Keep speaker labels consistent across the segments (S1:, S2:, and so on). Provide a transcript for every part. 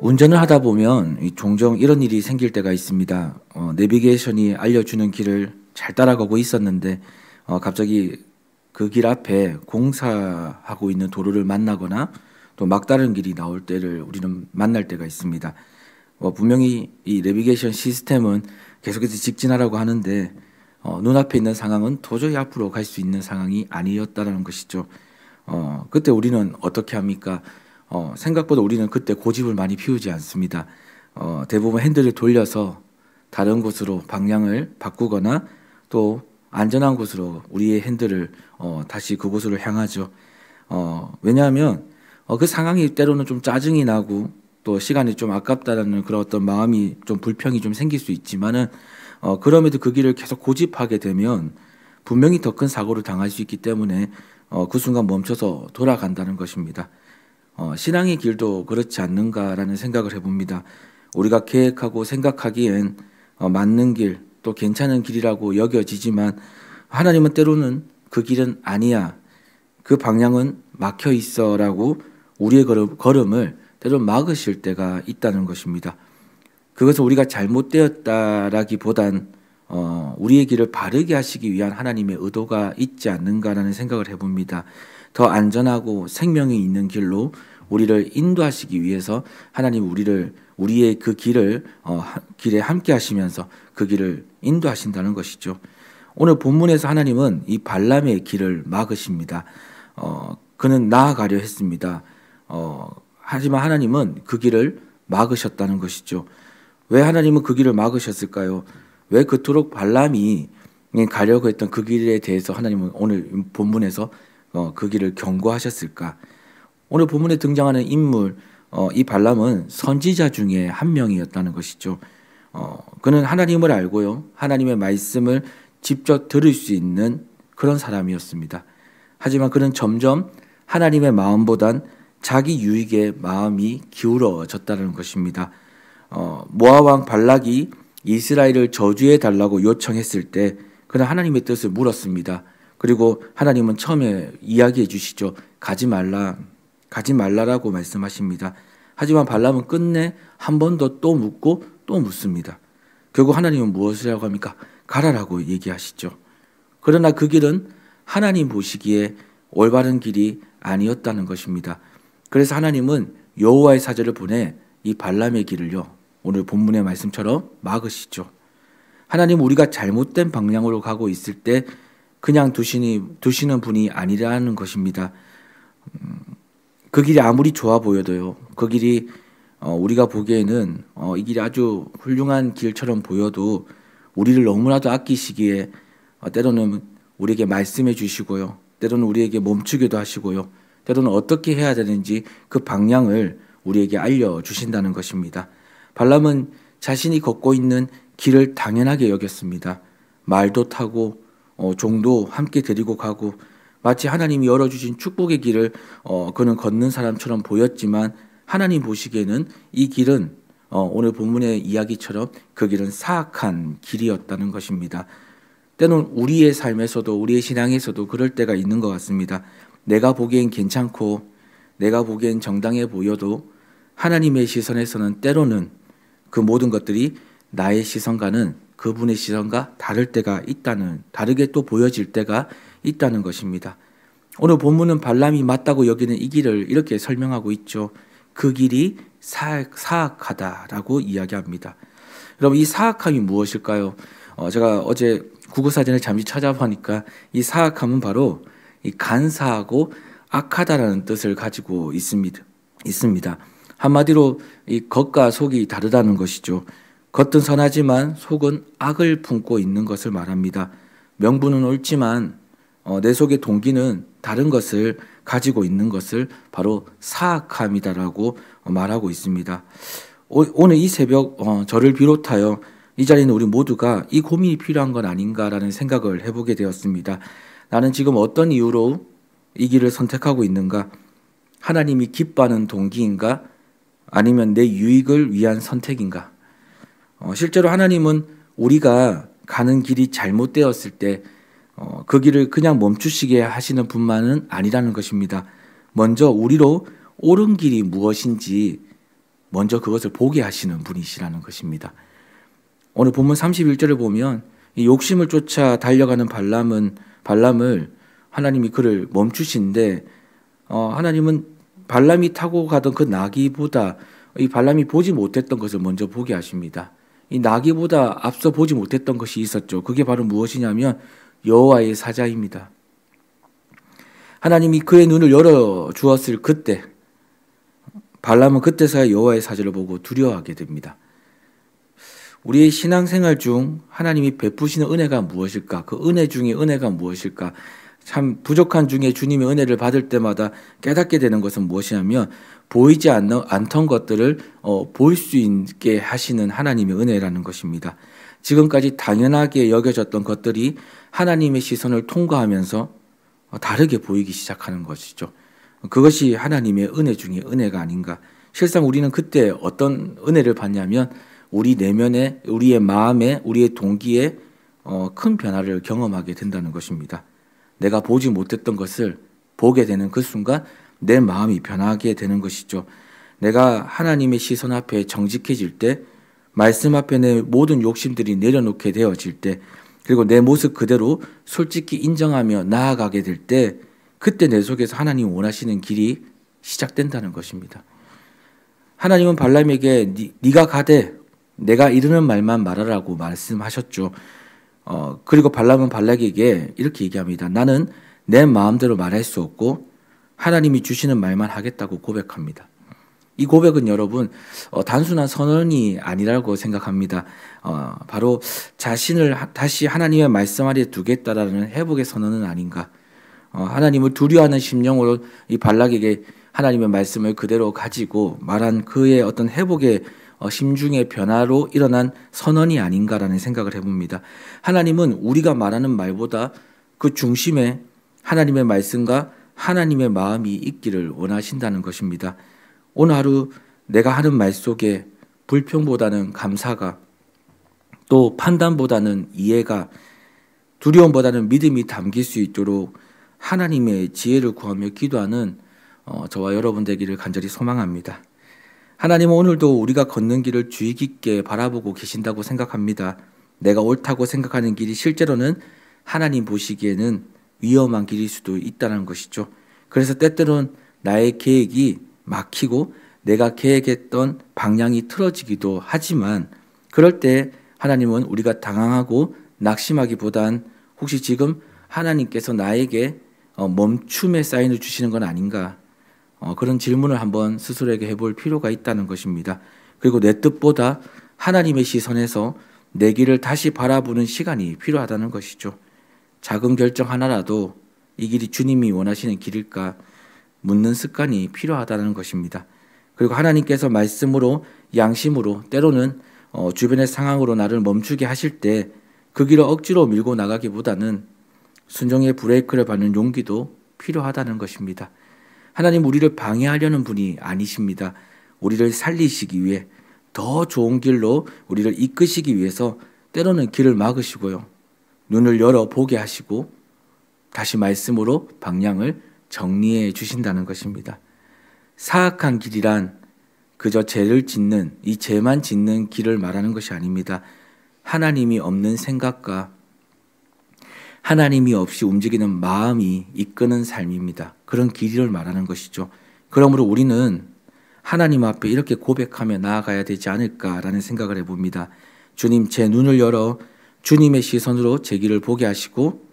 S1: 운전을 하다 보면 종종 이런 일이 생길 때가 있습니다. 내비게이션이 알려주는 길을 잘 따라가고 있었는데 갑자기 그 길 앞에 공사하고 있는 도로를 만나거나 또 막다른 길이 나올 때를 우리는 만날 때가 있습니다. 분명히 이 내비게이션 시스템은 계속해서 직진하라고 하는데 눈앞에 있는 상황은 도저히 앞으로 갈 수 있는 상황이 아니었다는 것이죠. 그때 우리는 어떻게 합니까? 생각보다 우리는 그때 고집을 많이 피우지 않습니다. 대부분 핸들을 돌려서 다른 곳으로 방향을 바꾸거나 또 안전한 곳으로 우리의 핸들을 다시 그곳으로 향하죠. 왜냐하면 그 상황이 때로는 좀 짜증이 나고 또 시간이 좀 아깝다라는 그런 어떤 마음이 좀 불평이 좀 생길 수 있지만은 그럼에도 그 길을 계속 고집하게 되면 분명히 더 큰 사고를 당할 수 있기 때문에 그 순간 멈춰서 돌아간다는 것입니다. 신앙의 길도 그렇지 않는가라는 생각을 해봅니다. 우리가 계획하고 생각하기엔 맞는 길, 또 괜찮은 길이라고 여겨지지만 하나님은 때로는 그 길은 아니야. 그 방향은 막혀 있어라고 우리의 걸음을 때로는 막으실 때가 있다는 것입니다. 그것은 우리가 잘못되었다라기보단 우리의 길을 바르게 하시기 위한 하나님의 의도가 있지 않는가라는 생각을 해봅니다. 더 안전하고 생명이 있는 길로 우리를 인도하시기 위해서 하나님 우리의 그 길을 길에 함께 하시면서 그 길을 인도하신다는 것이죠. 오늘 본문에서 하나님은 이 발람의 길을 막으십니다. 그는 나아가려 했습니다. 하지만 하나님은 그 길을 막으셨다는 것이죠. 왜 하나님은 그 길을 막으셨을까요? 왜 그토록 발람이 가려고 했던 그 길에 대해서 하나님은 오늘 본문에서 그 길을 경고하셨을까? 오늘 본문에 등장하는 인물, 이 발람은 선지자 중에 한 명이었다는 것이죠. 그는 하나님을 알고요, 하나님의 말씀을 직접 들을 수 있는 그런 사람이었습니다. 하지만 그는 점점 하나님의 마음보단 자기 유익의 마음이 기울어졌다는 것입니다. 모압 왕 발락이 이스라엘을 저주해 달라고 요청했을 때 그는 하나님의 뜻을 물었습니다. 그리고 하나님은 처음에 이야기해 주시죠. 가지 말라라고 말씀하십니다. 하지만 발람은 끝내 한 번 더 또 묻고 또 묻습니다. 결국 하나님은 무엇이라고 합니까? 가라라고 얘기하시죠. 그러나 그 길은 하나님 보시기에 올바른 길이 아니었다는 것입니다. 그래서 하나님은 여호와의 사자를 보내 이 발람의 길을요, 오늘 본문의 말씀처럼 막으시죠. 하나님 우리가 잘못된 방향으로 가고 있을 때 그냥 두시는 분이 아니라는 것입니다. 그 길이 아무리 좋아 보여도요, 그 길이 우리가 보기에는 이 길이 아주 훌륭한 길처럼 보여도 우리를 너무나도 아끼시기에 때로는 우리에게 말씀해 주시고요, 때로는 우리에게 멈추기도 하시고요, 때로는 어떻게 해야 되는지 그 방향을 우리에게 알려주신다는 것입니다. 발람은 자신이 걷고 있는 길을 당연하게 여겼습니다. 말도 타고 종도 함께 데리고 가고 마치 하나님이 열어주신 축복의 길을 그는 걷는 사람처럼 보였지만 하나님 보시기에는 이 길은 오늘 본문의 이야기처럼 그 길은 사악한 길이었다는 것입니다. 때는 우리의 삶에서도 우리의 신앙에서도 그럴 때가 있는 것 같습니다. 내가 보기엔 괜찮고 내가 보기엔 정당해 보여도 하나님의 시선에서는 때로는 그 모든 것들이 나의 시선과는 그분의 시선과 다르게 또 보여질 때가 있다는 것입니다. 오늘 본문은 발람이 맞다고 여기는 이 길을 이렇게 설명하고 있죠. 그 길이 사악하다라고 이야기합니다. 여러분, 이 사악함이 무엇일까요? 제가 어제 국어사전을 잠시 찾아보니까 이 사악함은 바로 이 간사하고 악하다라는 뜻을 가지고 있습니다. 한마디로 이 겉과 속이 다르다는 것이죠. 겉은 선하지만 속은 악을 품고 있는 것을 말합니다. 명분은 옳지만 내 속의 동기는 다른 것을 가지고 있는 것을 바로 사악함이다라고 말하고 있습니다. 오늘 이 새벽 저를 비롯하여 이 자리에 있는 우리 모두가 이 고민이 필요한 건 아닌가라는 생각을 해보게 되었습니다. 나는 지금 어떤 이유로 이 길을 선택하고 있는가? 하나님이 기뻐하는 동기인가? 아니면 내 유익을 위한 선택인가? 실제로 하나님은 우리가 가는 길이 잘못되었을 때 그 길을 그냥 멈추시게 하시는 분만은 아니라는 것입니다. 먼저 우리로 옳은 길이 무엇인지 먼저 그것을 보게 하시는 분이시라는 것입니다. 오늘 본문 31절을 보면 이 욕심을 쫓아 달려가는 발람을 하나님이 그를 멈추신데 하나님은 발람이 타고 가던 그 나귀보다 이 발람이 보지 못했던 것을 먼저 보게 하십니다. 이 나귀보다 앞서 보지 못했던 것이 있었죠. 그게 바로 무엇이냐면 여호와의 사자입니다. 하나님이 그의 눈을 열어 주었을 그때 발람은 그때서야 여호와의 사자를 보고 두려워하게 됩니다. 우리의 신앙생활 중 하나님이 베푸시는 은혜가 무엇일까? 그 은혜 중에 은혜가 무엇일까? 참 부족한 중에 주님의 은혜를 받을 때마다 깨닫게 되는 것은 무엇이냐면 보이지 않던 것들을 보일 수 있게 하시는 하나님의 은혜라는 것입니다. 지금까지 당연하게 여겨졌던 것들이 하나님의 시선을 통과하면서 다르게 보이기 시작하는 것이죠. 그것이 하나님의 은혜 중에 은혜가 아닌가. 실상 우리는 그때 어떤 은혜를 받냐면 우리 내면에, 우리의 마음에, 우리의 동기에 큰 변화를 경험하게 된다는 것입니다. 내가 보지 못했던 것을 보게 되는 그 순간 내 마음이 변하게 되는 것이죠. 내가 하나님의 시선 앞에 정직해질 때, 말씀 앞에 내 모든 욕심들이 내려놓게 되어질 때, 그리고 내 모습 그대로 솔직히 인정하며 나아가게 될 때, 그때 내 속에서 하나님이 원하시는 길이 시작된다는 것입니다. 하나님은 발람에게 네가 가되 내가 이르는 말만 말하라고 말씀하셨죠. 그리고 발람은 발락에게 이렇게 얘기합니다. 나는 내 마음대로 말할 수 없고 하나님이 주시는 말만 하겠다고 고백합니다. 이 고백은 여러분 단순한 선언이 아니라고 생각합니다. 바로 자신을 다시 하나님의 말씀 아래에 두겠다라는 회복의 선언은 아닌가. 하나님을 두려워하는 심령으로 이 발락에게 하나님의 말씀을 그대로 가지고 말한 그의 어떤 회복의 심중의 변화로 일어난 선언이 아닌가라는 생각을 해봅니다. 하나님은 우리가 말하는 말보다 그 중심에 하나님의 말씀과 하나님의 마음이 있기를 원하신다는 것입니다. 오늘 하루 내가 하는 말 속에 불평보다는 감사가, 또 판단보다는 이해가, 두려움보다는 믿음이 담길 수 있도록 하나님의 지혜를 구하며 기도하는 저와 여러분 되기를 간절히 소망합니다. 하나님은 오늘도 우리가 걷는 길을 주의 깊게 바라보고 계신다고 생각합니다. 내가 옳다고 생각하는 길이 실제로는 하나님 보시기에는 위험한 길일 수도 있다는 것이죠. 그래서 때때로는 나의 계획이 막히고 내가 계획했던 방향이 틀어지기도 하지만 그럴 때 하나님은 우리가 당황하고 낙심하기보단 혹시 지금 하나님께서 나에게 멈춤의 사인을 주시는 건 아닌가, 그런 질문을 한번 스스로에게 해볼 필요가 있다는 것입니다. 그리고 내 뜻보다 하나님의 시선에서 내 길을 다시 바라보는 시간이 필요하다는 것이죠. 작은 결정 하나라도 이 길이 주님이 원하시는 길일까 묻는 습관이 필요하다는 것입니다. 그리고 하나님께서 말씀으로, 양심으로, 때로는 주변의 상황으로 나를 멈추게 하실 때 그 길을 억지로 밀고 나가기보다는 순종의 브레이크를 밟는 용기도 필요하다는 것입니다. 하나님 우리를 방해하려는 분이 아니십니다. 우리를 살리시기 위해, 더 좋은 길로 우리를 이끄시기 위해서 때로는 길을 막으시고요, 눈을 열어 보게 하시고 다시 말씀으로 방향을 정리해 주신다는 것입니다. 사악한 길이란 그저 죄를 짓는, 이 죄만 짓는 길을 말하는 것이 아닙니다. 하나님이 없는 생각과 하나님이 없이 움직이는 마음이 이끄는 삶입니다. 그런 길을 말하는 것이죠. 그러므로 우리는 하나님 앞에 이렇게 고백하며 나아가야 되지 않을까라는 생각을 해봅니다. 주님, 제 눈을 열어 주님의 시선으로 제 길을 보게 하시고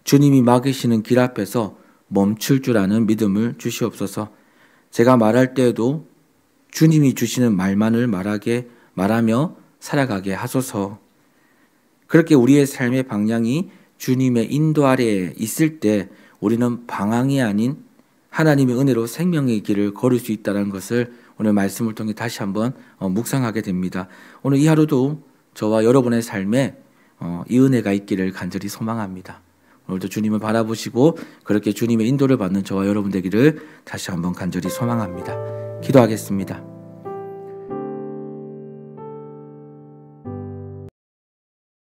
S1: 주님이 막으시는 길 앞에서 멈출 줄 아는 믿음을 주시옵소서. 제가 말할 때에도 주님이 주시는 말만을 말하며 살아가게 하소서. 그렇게 우리의 삶의 방향이 주님의 인도 아래에 있을 때 우리는 방황이 아닌 하나님의 은혜로 생명의 길을 걸을 수 있다는 것을 오늘 말씀을 통해 다시 한번 묵상하게 됩니다. 오늘 이 하루도 저와 여러분의 삶에 이 은혜가 있기를 간절히 소망합니다. 오늘도 주님을 바라보시고 그렇게 주님의 인도를 받는 저와 여러분 되기를 다시 한번 간절히 소망합니다. 기도하겠습니다.